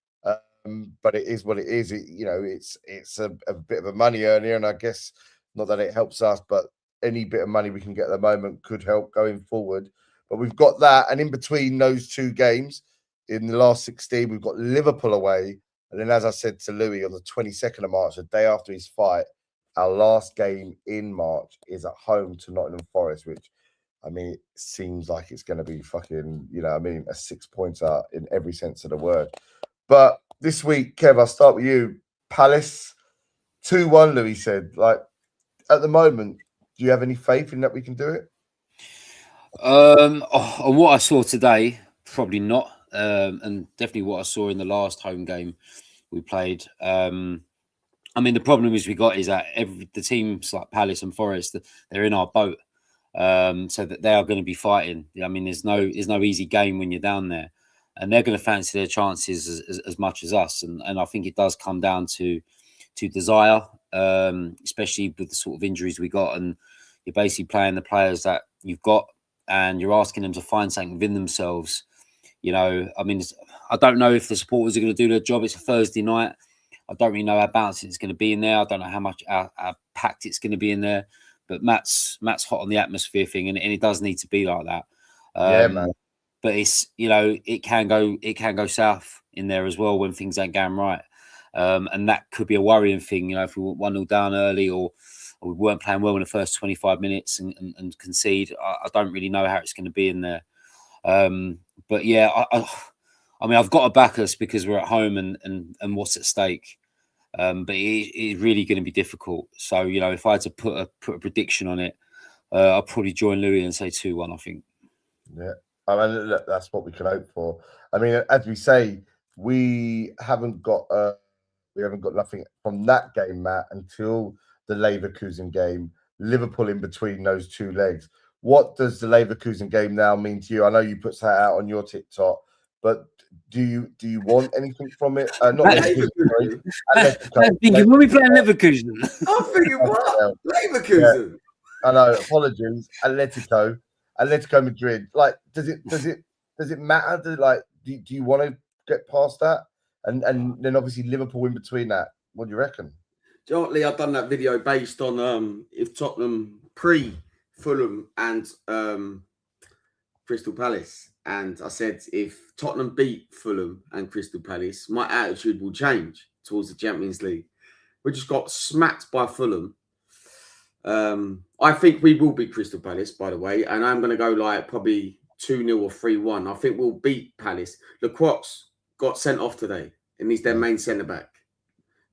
but it is what it is. It's a bit of a money earner, and I guess not that it helps us, but any bit of money we can get at the moment could help going forward. But we've got that, and in between those 2 games, in the last 16, we've got Liverpool away. And then, as I said to Louis, on the 22nd of March, the day after his fight, our last game in March is at home to Nottingham Forest, which, I mean, it seems like it's going to be fucking, a 6-pointer in every sense of the word. But this week, Kev, I'll start with you. Palace, 2-1, Louis said. Like, at the moment, do you have any faith in that we can do it? On what I saw today, probably not. And definitely what I saw in the last home game we played. I mean, the problem we got is that the teams like Palace and Forest, they're in our boat, so that they are going to be fighting. I mean, there's no easy game when you're down there, and they're going to fancy their chances as much as us. And I think it does come down to desire, especially with the sort of injuries we got, and you're basically playing the players that you've got, and you're asking them to find something within themselves. You know, I mean, I don't know if the supporters are going to do their job. It's a Thursday night. I don't really know how balanced it's going to be in there. I don't know how much how packed it's going to be in there. But Matt's hot on the atmosphere thing, and it does need to be like that. Yeah, man. But it's it can go south in there as well when things ain't going right, and that could be a worrying thing. You know, if we were 1-0 down early or we weren't playing well in the first 25 minutes and concede, I don't really know how it's going to be in there. But yeah, I mean, I've got to back us because we're at home and what's at stake. But it's really going to be difficult. So, you know, if I had to put a prediction on it, I'll probably join Louis and say 2-1, I think. Yeah. I mean, look, that's what we can hope for. I mean, as we say, we haven't got nothing from that game, Matt, until the Leverkusen game. Liverpool in between those 2 legs. What does the Leverkusen game now mean to you? I know you put that out on your TikTok, but do you want anything from it? Not Leverkusen, sorry. I'm thinking, when we playing Leverkusen? I'm thinking, what? Leverkusen? I know. Apologies, Atletico Madrid. Like, does it matter? Do you want to get past that? And then obviously Liverpool in between that. What do you reckon? Lee, I've done that video based on if Tottenham pre-Fulham and Crystal Palace. And I said, if Tottenham beat Fulham and Crystal Palace, my attitude will change towards the Champions League. We just got smacked by Fulham. I think we will beat Crystal Palace, by the way. And I'm going to go like probably 2-0 or 3-1. I think we'll beat Palace. Lacroix got sent off today, and he's their main centre-back.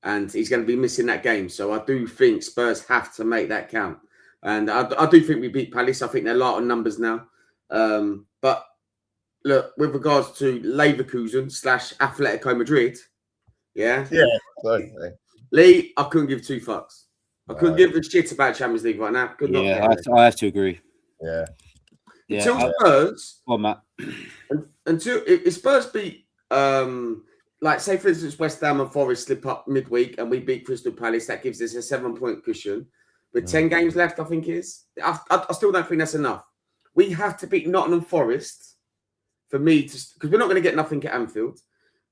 And he's going to be missing that game. So I do think Spurs have to make that count. And I do think we beat Palace. I think they're light on numbers now. But look, with regards to Leverkusen / Atletico Madrid, yeah, Sorry. Lee, I couldn't give two fucks. I couldn't give a shit about Champions League right now. Could not. Yeah, I have to agree. Yeah. Until Spurs, Matt. Until if Spurs beat, like say for instance, West Ham and Forest slip up midweek, and we beat Crystal Palace, that gives us a 7-point cushion. With 10 games left, I think is. I still don't think that's enough. We have to beat Nottingham Forest for me to, because we're not going to get nothing at Anfield.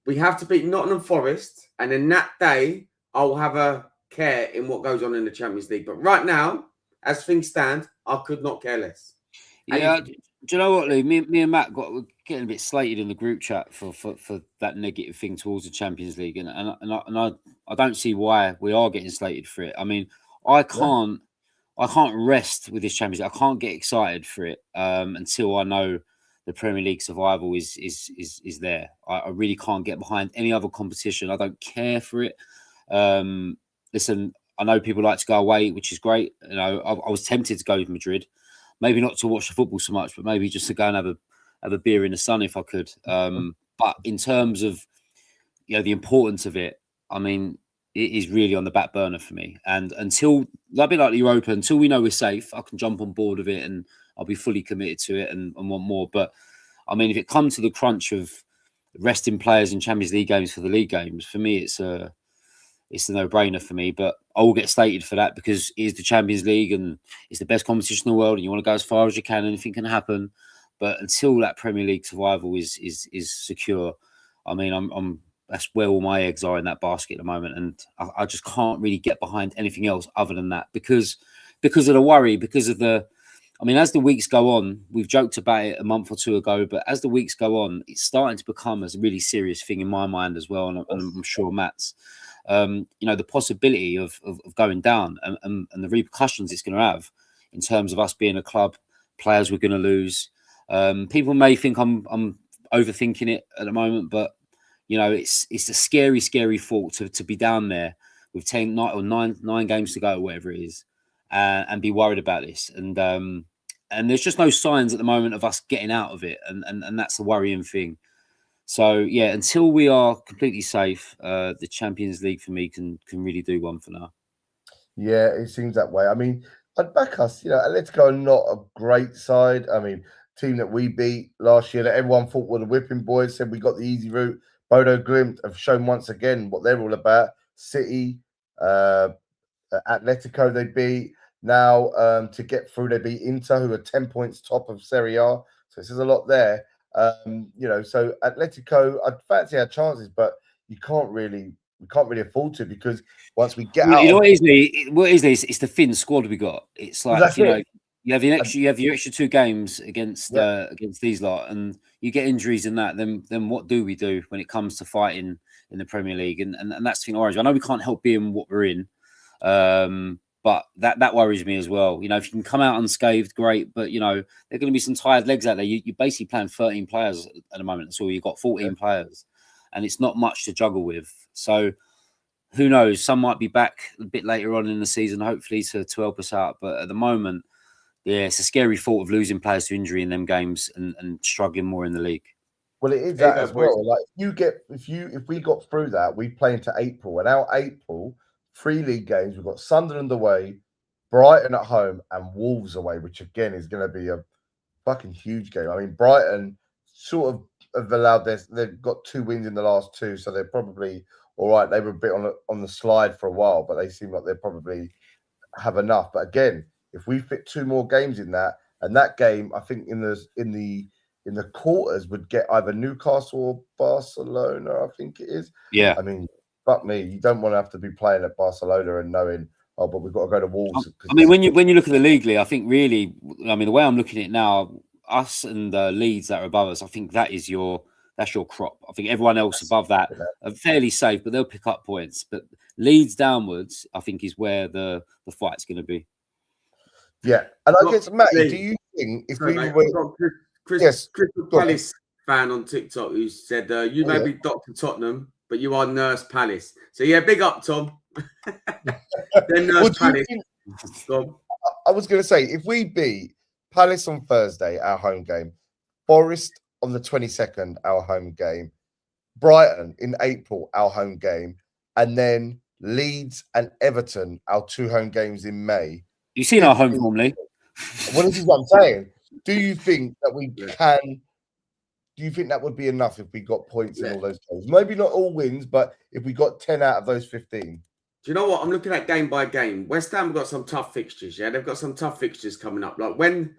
We have to beat Nottingham Forest, and then that day I'll have a care in what goes on in the Champions League. But right now, as things stand, I could not care less. Yeah, do you know what, Lee? Me and Matt were getting a bit slated in the group chat for that negative thing towards the Champions League, and I don't see why we are getting slated for it. I mean, I can't rest with this Champions League. I can't get excited for it until I know the Premier League survival is there. I really can't get behind any other competition. I don't care for it. Listen, I know people like to go away, which is great. You know, I was tempted to go with Madrid, maybe not to watch the football so much, but maybe just to go and have a beer in the sun if I could. But in terms of the importance of it, I mean, it is really on the back burner for me. And until a bit like the Europa, until we know we're safe, I can jump on board of it and I'll be fully committed to it and want more. But I mean, if it comes to the crunch of resting players in Champions League games for the league games, for me, it's a no-brainer for me. But I will get slated for that because it is the Champions League and it's the best competition in the world, and you want to go as far as you can. Anything can happen. But until that Premier League survival is secure, I mean, that's where all my eggs are in that basket at the moment, and I just can't really get behind anything else other than that because of the worry, because of the. I mean, as the weeks go on, we've joked about it a month or two ago, but as the weeks go on, it's starting to become a really serious thing in my mind as well, and I'm sure Matt's. The possibility of going down and the repercussions it's going to have in terms of us being a club, players we're going to lose. People may think I'm overthinking it at the moment, but it's a scary thought to be down there with 9 games to go, or whatever it is, and be worried about this. And there's just no signs at the moment of us getting out of it, and that's the worrying thing. So yeah, until we are completely safe, the Champions League for me can really do one for now. Yeah, it seems that way. I mean, I'd back us. Atletico are not a great side. I mean, team that we beat last year that everyone thought were the whipping boys, said we got the easy route. Bodo Glimt have shown once again what they're all about. City, Atletico they beat. Now to get through, they beat Inter, who are 10 points top of Serie A. So it says a lot there. So Atletico, I'd fancy our chances, but we can't really afford to, because once we get out, what is this? It's the thin squad we got. It's like you have your extra 2 games against these lot, and you get injuries in that. Then what do we do when it comes to fighting in the Premier League? And that's the thing. Orange. I know we can't help being what we're in, but that worries me as well. If you can come out unscathed, great. But there are going to be some tired legs out there. You're basically playing 13 players at the moment, so you've got 14 players, and it's not much to juggle with. So who knows? Some might be back a bit later on in the season, hopefully to help us out. But at the moment, yeah, it's a scary thought of losing players to injury in them games and struggling more in the league. Well, it is that as well. Like if we got through that, we play into April, and our April 3 league games, we've got Sunderland away, Brighton at home, and Wolves away, which again is going to be a fucking huge game. I mean, Brighton sort of have allowed they've got 2 wins in the last 2, so they're probably all right. They were a bit on the slide for a while, but they seem like they probably have enough. But again, if we fit 2 more games in that, and that game, I think in the quarters would get either Newcastle or Barcelona, I think it is. Yeah. I mean, fuck me, you don't want to have to be playing at Barcelona and knowing, oh, but we've got to go to Wolves. I mean, when you look at the league, I think really, I mean, the way I'm looking at it now, us and Leeds that are above us, I think that's your crop. I think everyone else above that are fairly safe, but they'll pick up points. But Leeds downwards, I think, is where the fight's going to be. Yeah, and I guess, Matty, do you think if we were... Crystal Palace fan on TikTok who said, you may be Dr. Tottenham, but you are Nurse Palace. So, yeah, big up, Tom. Then Nurse Palace. I was going to say, if we beat Palace on Thursday, our home game, Forest on the 22nd, our home game, Brighton in April, our home game, and then Leeds and Everton, our 2 home games in May. You've seen our home form, Lee. Well, this is what I'm saying. Do you think that we can? Do you think that would be enough if we got points in all those games? Maybe not all wins, but if we got 10 out of those 15. Do you know what? I'm looking at game by game. West Ham have got some tough fixtures. Yeah, they've got some tough fixtures coming up. Like when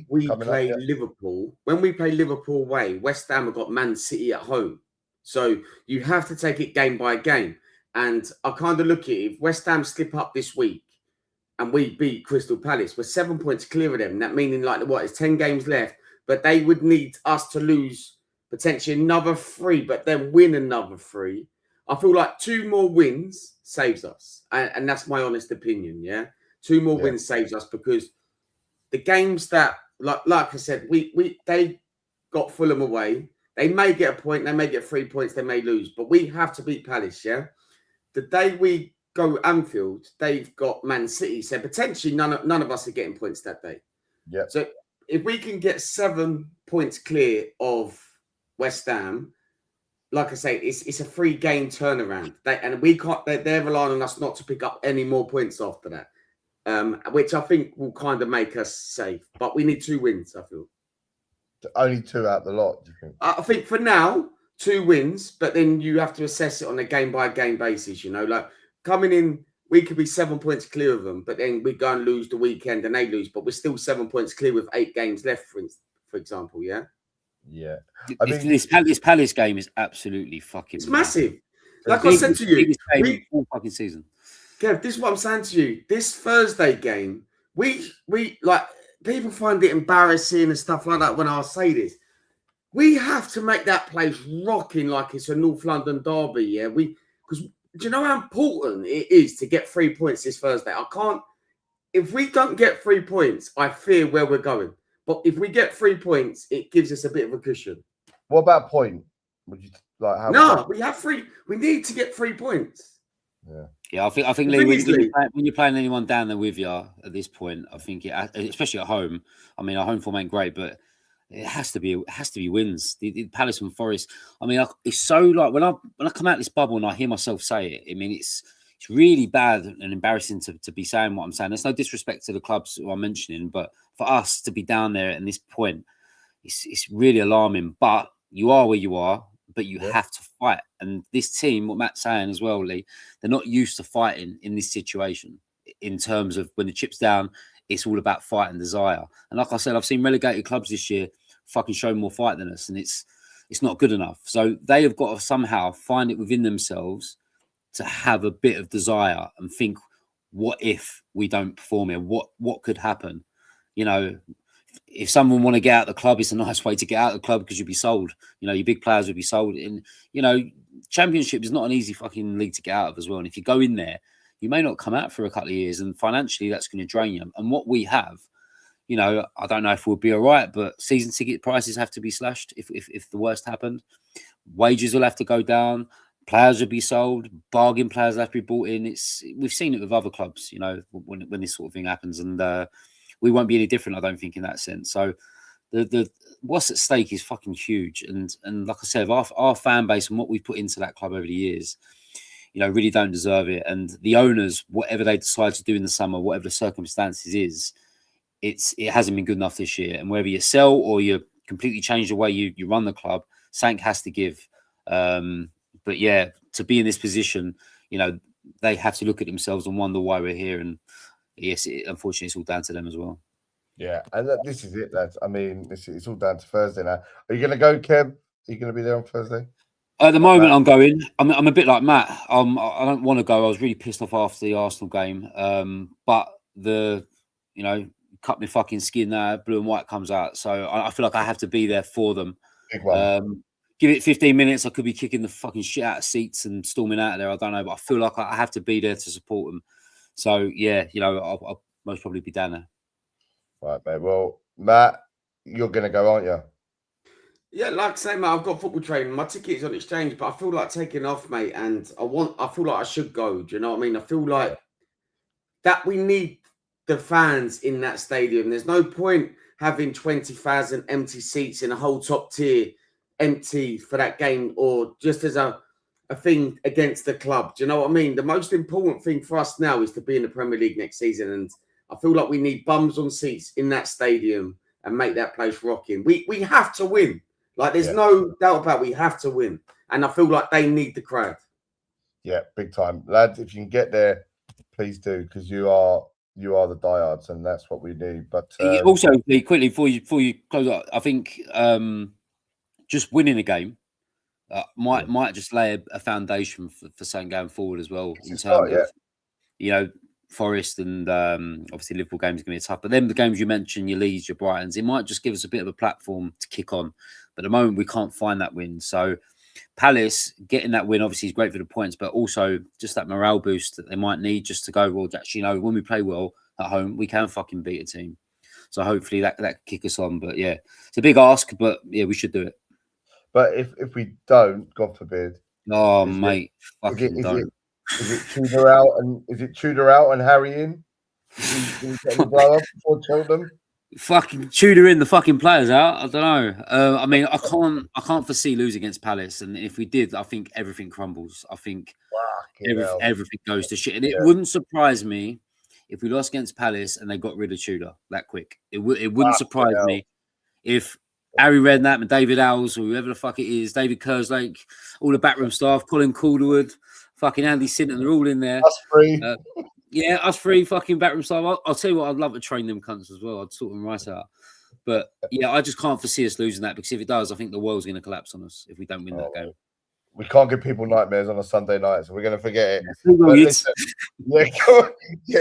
we play Liverpool, when we play Liverpool away, West Ham have got Man City at home. So you have to take it game by game. And I kind of look at it. If West Ham slip up this week, and we beat Crystal Palace, we're 7 points clear of them. That meaning it's 10 games left, but they would need us to lose potentially another 3, but then win another 3. I feel like 2 more wins saves us. And that's my honest opinion, yeah? 2 more wins saves us because the games that, like I said, they got Fulham away. They may get a point, they may get 3 points, they may lose, but we have to beat Palace, yeah? The day we go Anfield, they've got Man City, so potentially none of us are getting points that day. Yeah. So if we can get 7 points clear of West Ham, like I say, it's a 3-game turnaround. They're relying on us not to pick up any more points after that, which I think will kind of make us safe. But we need 2 wins, I feel. Only 2 out the lot, do you think? I think for now, 2 wins, but then you have to assess it on a game-by-game basis, like coming in, we could be 7 points clear of them, but then we go and lose the weekend and they lose, but we're still 7 points clear with 8 games left, for example, yeah? Yeah. This Palace game is absolutely fucking... It's massive. Like I said to you, all fucking season. Kev, this is what I'm saying to you. This Thursday game, we like, people find it embarrassing and stuff like that when I say this. We have to make that place rocking like it's a North London derby, yeah? Because do you know how important it is to get 3 points this Thursday? If we don't get 3 points, I fear where we're going. But if we get 3 points, it gives us a bit of a cushion. What about point? Would you like? We have 3. We need to get 3 points. Yeah, I think Lee, when you're playing anyone down there with you at this point, I think especially at home. I mean, our home form ain't great, but it has to be wins. The Palace and Forest. I mean, it's so like when I come out of this bubble and I hear myself say it. I mean, it's really bad and embarrassing to be saying what I'm saying. There's no disrespect to the clubs who I'm mentioning, but for us to be down there at this point, it's really alarming. But you are where you are, but you have to fight. And this team, what Matt's saying as well, Lee, they're not used to fighting in this situation. In terms of when the chip's down, it's all about fight and desire. And like I said, I've seen relegated clubs this year fucking show more fight than us, and it's not good enough. So they have got to somehow find it within themselves to have a bit of desire and think, what if we don't perform here? What could happen? If someone want to get out of the club, it's a nice way to get out of the club because you'll be sold. Your big players will be sold. And, Championship is not an easy fucking league to get out of as well. And if you go in there, you may not come out for a couple of years, and financially that's going to drain you. And what we have, I don't know if we'll be all right, but season ticket prices have to be slashed if the worst happened. Wages will have to go down. Players will be sold. Bargain players have to be bought in. We've seen it with other clubs, when this sort of thing happens, and we won't be any different, I don't think, in that sense. So the what's at stake is fucking huge, and like I said, our fan base and what we've put into that club over the years, really don't deserve it. And the owners, whatever they decide to do in the summer, whatever the circumstances is, it hasn't been good enough this year. And whether you sell or you completely change the way you run the club, something has to give. But yeah, to be in this position, they have to look at themselves and wonder why we're here. And yes, unfortunately, it's all down to them as well. Yeah, and this is it, lads. I mean, it's all down to Thursday now. Are you going to go, Kev? Are you going to be there on Thursday? At the Like moment, Matt? I'm going. I'm a bit like Matt. I don't want to go. I was really pissed off after the Arsenal game. But cut my fucking skin now. Blue and white comes out, so I feel like I have to be there for them. Big one. Give it 15 minutes. I could be kicking the fucking shit out of seats and storming out of there. I don't know, but I feel like I have to be there to support them. So yeah, I'll most probably be down there. Right, mate. Well, Matt, you're going to go, aren't you? Yeah, like I say, mate, I've got football training. My ticket is on exchange, but I feel like taking off, mate, and I feel like I should go. Do you know what I mean? I feel like that we need the fans in that stadium. There's no point having 20,000 empty seats in a whole top tier empty for that game, or just as a thing against the club. Do you know what I mean? The most important thing for us now is to be in the Premier League next season, and I feel like we need bums on seats in that stadium and make that place rocking. We have to win. Like, there's no doubt about it. We have to win. And I feel like they need the crowd. Yeah, big time. Lads, if you can get there, please do, because you are the diehards, and that's what we need. But also, quickly before you close up, I think just winning a game might just lay a foundation for something going forward as well, in terms of Forest and obviously Liverpool games are going to be tough. But then the games you mentioned, your Leeds, your Brightons, it might just give us a bit of a platform to kick on. But at the moment, we can't find that win. So Palace getting that win obviously is great for the points, but also just that morale boost that they might need just to go, well, actually, when we play well at home, we can fucking beat a team. So hopefully that could kick us on. But yeah, it's a big ask, but yeah, we should do it. But if we don't, God forbid. Oh, mate, fucking don't. Is it Tudor out and Harry in? Is he getting the blow up before Cheltenham? Fucking Tudor in, the fucking players out. I don't know. I mean, I can't foresee losing against Palace, and if we did, I think everything crumbles. I think everything goes to shit, and it wouldn't surprise me if we lost against Palace and they got rid of Tudor that quick. It wouldn't surprise me if Harry Redknapp and David Owls, or whoever the fuck it is, David Kerslake, all the backroom staff, Colin Calderwood, fucking Andy Sinton, they're all in there. Us three. Yeah, us three fucking backroom staff. I'll tell you what, I'd love to train them cunts as well. I'd sort them right out. But yeah, I just can't foresee us losing that, because if it does, I think the world's going to collapse on us if we don't win that game. We can't give people nightmares on a Sunday night, so we're going to forget it.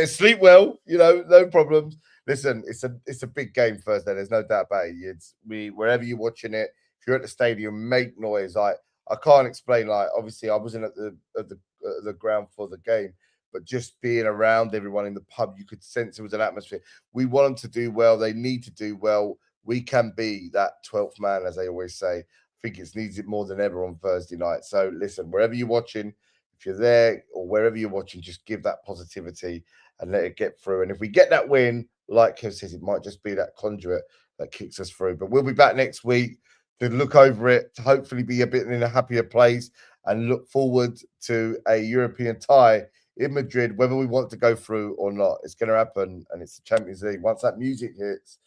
Sleep well. No problems. Listen, it's a big game Thursday. There's no doubt about it. Wherever you're watching it, if you're at the stadium, make noise. I can't explain. Like, obviously, I wasn't at the ground for the game, but just being around everyone in the pub, you could sense it was an atmosphere. We want them to do well. They need to do well. We can be that 12th man, as they always say. I think it needs it more than ever on Thursday night. So listen, wherever you're watching, if you're there or wherever you're watching, just give that positivity and let it get through. And if we get that win, like Kev says, it might just be that conduit that kicks us through. But we'll be back next week to look over it, to hopefully be a bit in a happier place, and look forward to a European tie in Madrid, whether we want to go through or not. It's going to happen, and it's the Champions League. Once that music hits,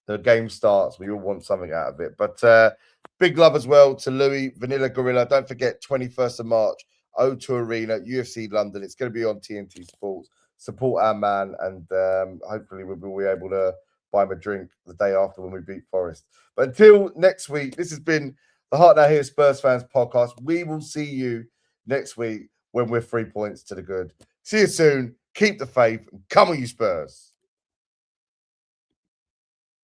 the game starts. We all want something out of it. But big love as well to Louis, Vanilla Gorilla. Don't forget, 21st of March, O2 Arena, UFC London. It's going to be on TNT Sports. Support our man, and hopefully we'll be able to buy him a drink the day after when we beat Forest. But until next week, this has been the Heart Now Here Spurs Fans podcast. We will see you next week when we're 3 points to the good. See you soon. Keep the faith. And come on, you Spurs.